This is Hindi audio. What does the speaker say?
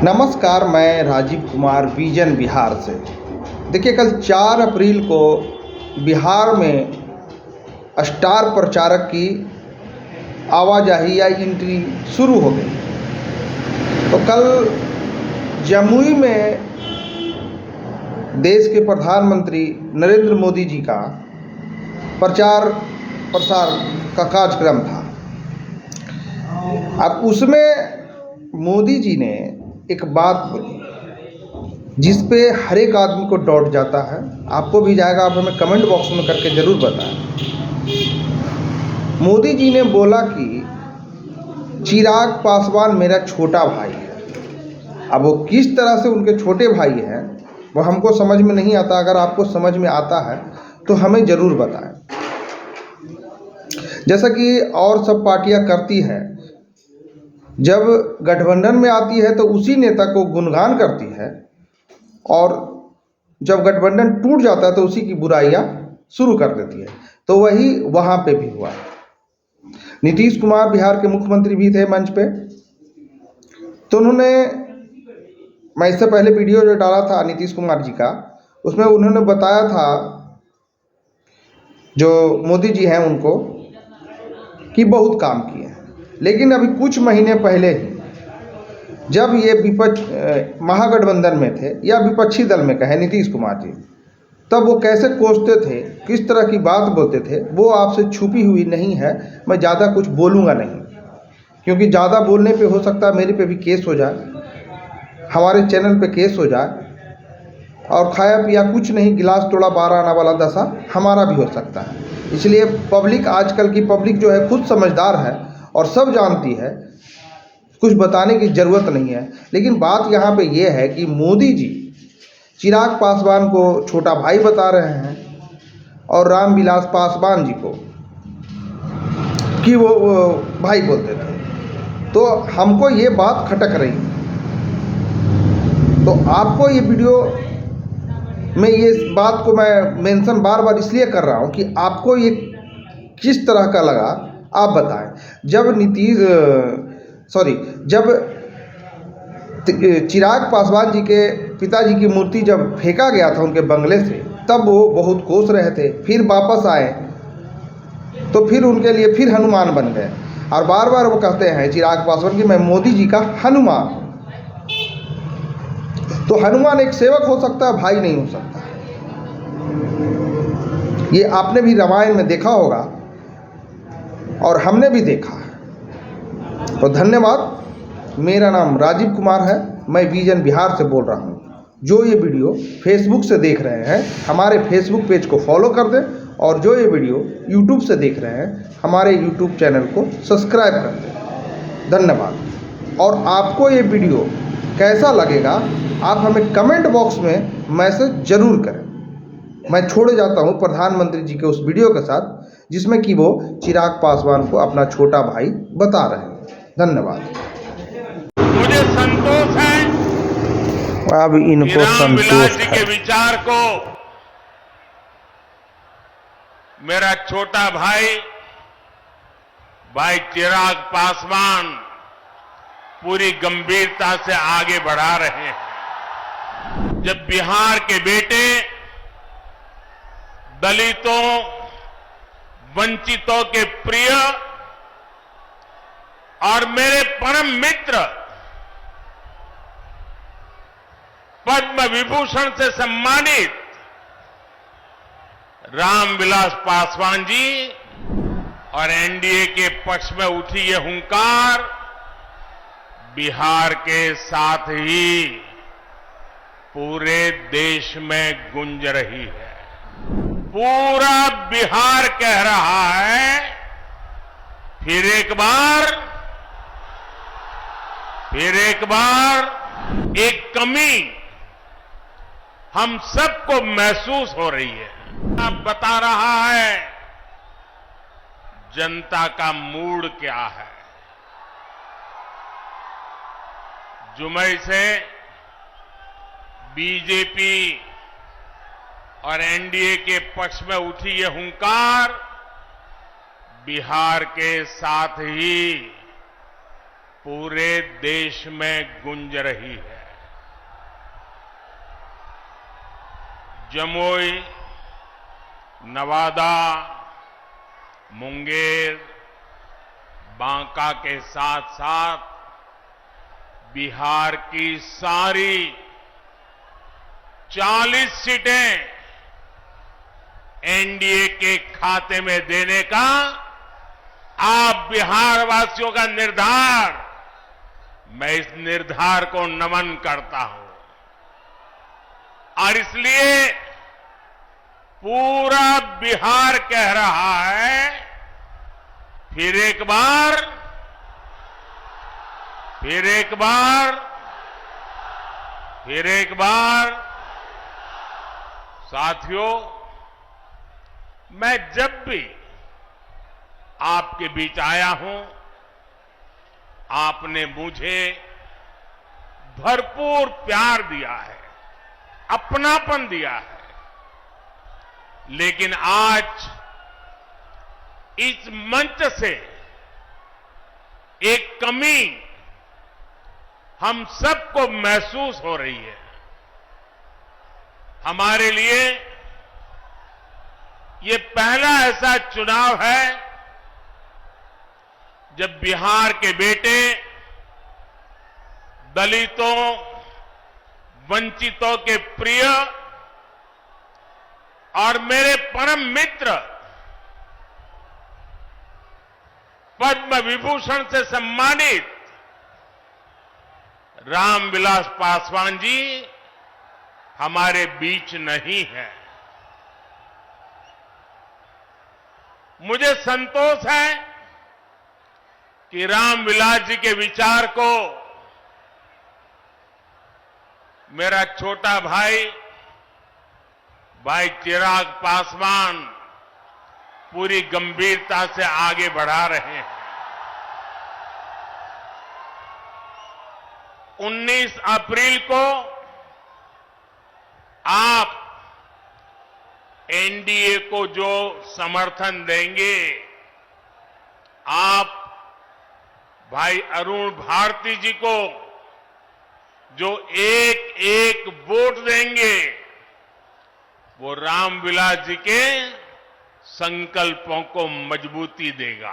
नमस्कार, मैं राजीव कुमार विजन बिहार से। देखिए, कल 4 अप्रैल को बिहार में स्टार प्रचारक की आवाजाही या एंट्री शुरू हो गई। तो कल जमुई में देश के प्रधानमंत्री नरेंद्र मोदी जी का प्रचार प्रसार का कार्यक्रम था। अब उसमें मोदी जी ने एक बात बोली जिस पे हर एक आदमी को डाउट जाता है, आपको भी जाएगा। आप हमें कमेंट बॉक्स में करके ज़रूर बताएं। मोदी जी ने बोला कि चिराग पासवान मेरा छोटा भाई है। अब वो किस तरह से उनके छोटे भाई हैं वो हमको समझ में नहीं आता। अगर आपको समझ में आता है तो हमें ज़रूर बताएं। जैसा कि और सब पार्टियां करती हैं, जब गठबंधन में आती है तो उसी नेता को गुणगान करती है, और जब गठबंधन टूट जाता है तो उसी की बुराइयां शुरू कर देती है। तो वही वहाँ पे भी हुआ। नीतीश कुमार बिहार के मुख्यमंत्री भी थे मंच पे, तो उन्होंने, मैं इससे पहले वीडियो जो डाला था नीतीश कुमार जी का, उसमें उन्होंने बताया था जो मोदी जी हैं उनको कि बहुत काम किए हैं। लेकिन अभी कुछ महीने पहले ही जब ये विपक्ष महागठबंधन में थे या विपक्षी दल में कहे नीतीश कुमार जी, तब वो कैसे कोसते थे, किस तरह की बात बोलते थे, वो आपसे छुपी हुई नहीं है। मैं ज़्यादा कुछ बोलूँगा नहीं, क्योंकि ज़्यादा बोलने पे हो सकता है मेरे पे भी केस हो जाए, हमारे चैनल पे केस हो जाए, और खाया पिया कुछ नहीं, गिलास तोड़ा 12 आना वाला दशा हमारा भी हो सकता है। इसलिए पब्लिक, आजकल की पब्लिक जो है खुद समझदार है और सब जानती है, कुछ बताने की ज़रूरत नहीं है। लेकिन बात यहाँ पे ये है कि मोदी जी चिराग पासवान को छोटा भाई बता रहे हैं और रामविलास पासवान जी को कि वो भाई बोलते थे। तो हमको ये बात खटक रही। तो आपको ये वीडियो में ये बात को मैं मेंशन बार बार इसलिए कर रहा हूँ कि आपको ये किस तरह का लगा, आप बताएं। जब चिराग पासवान जी के पिताजी की मूर्ति जब फेंका गया था उनके बंगले से, तब वो बहुत कोस रहे थे। फिर वापस आए तो फिर उनके लिए फिर हनुमान बन गए, और बार बार वो कहते हैं चिराग पासवान कि मैं मोदी जी का हनुमान। तो हनुमान एक सेवक हो सकता है, भाई नहीं हो सकता। ये आपने भी रामायण में देखा होगा और हमने भी देखा है। तो धन्यवाद। मेरा नाम राजीव कुमार है, मैं विजन बिहार से बोल रहा हूँ। जो ये वीडियो फेसबुक से देख रहे हैं, हमारे फेसबुक पेज को फॉलो कर दें, और जो ये वीडियो यूट्यूब से देख रहे हैं, हमारे यूट्यूब चैनल को सब्सक्राइब कर दें। धन्यवाद। और आपको ये वीडियो कैसा लगेगा, आप हमें कमेंट बॉक्स में मैसेज ज़रूर करें। मैं छोड़े जाता हूँ प्रधानमंत्री जी के उस वीडियो के साथ जिसमें कि वो चिराग पासवान को अपना छोटा भाई बता रहे हैं। धन्यवाद। मुझे संतोष है, अब इनको रामविलास जी संतोष के है। विचार को मेरा छोटा भाई चिराग पासवान पूरी गंभीरता से आगे बढ़ा रहे हैं। जब बिहार के बेटे दलितों, वंचितों के प्रिय और मेरे परम मित्र पद्म विभूषण से सम्मानित रामविलास पासवान जी और एनडीए के पक्ष में उठी ये हुंकार बिहार के साथ ही पूरे देश में गूंज रही है। पूरा बिहार कह रहा है, फिर एक बार एक कमी हम सबको महसूस हो रही है। अब बता रहा है जनता का मूड क्या है। जुमई से बीजेपी और एनडीए के पक्ष में उठी ये हुंकार बिहार के साथ ही पूरे देश में गूंज रही है। जमुई, नवादा, मुंगेर, बांका के साथ साथ बिहार की सारी 40 सीटें एनडीए के खाते में देने का आप बिहार वासियों का निर्धार, मैं इस निर्धार को नमन करता हूं और इसलिए पूरा बिहार कह रहा है, फिर एक बार, फिर एक बार, फिर एक बार। साथियों, मैं जब भी आपके बीच आया हूं, आपने मुझे भरपूर प्यार दिया है, अपनापन दिया है। लेकिन आज इस मंच से एक कमी हम सबको महसूस हो रही है। हमारे लिए ये पहला ऐसा चुनाव है जब बिहार के बेटे दलितों, वंचितों के प्रिय और मेरे परम मित्र पद्म विभूषण से सम्मानित रामविलास पासवान जी हमारे बीच नहीं है। मुझे संतोष है कि रामविलास जी के विचार को मेरा छोटा भाई चिराग पासवान पूरी गंभीरता से आगे बढ़ा रहे हैं। 19 अप्रैल को आप एनडीए को जो समर्थन देंगे, आप भाई अरुण भारती जी को जो एक एक वोट देंगे, वो रामविलास जी के संकल्पों को मजबूती देगा।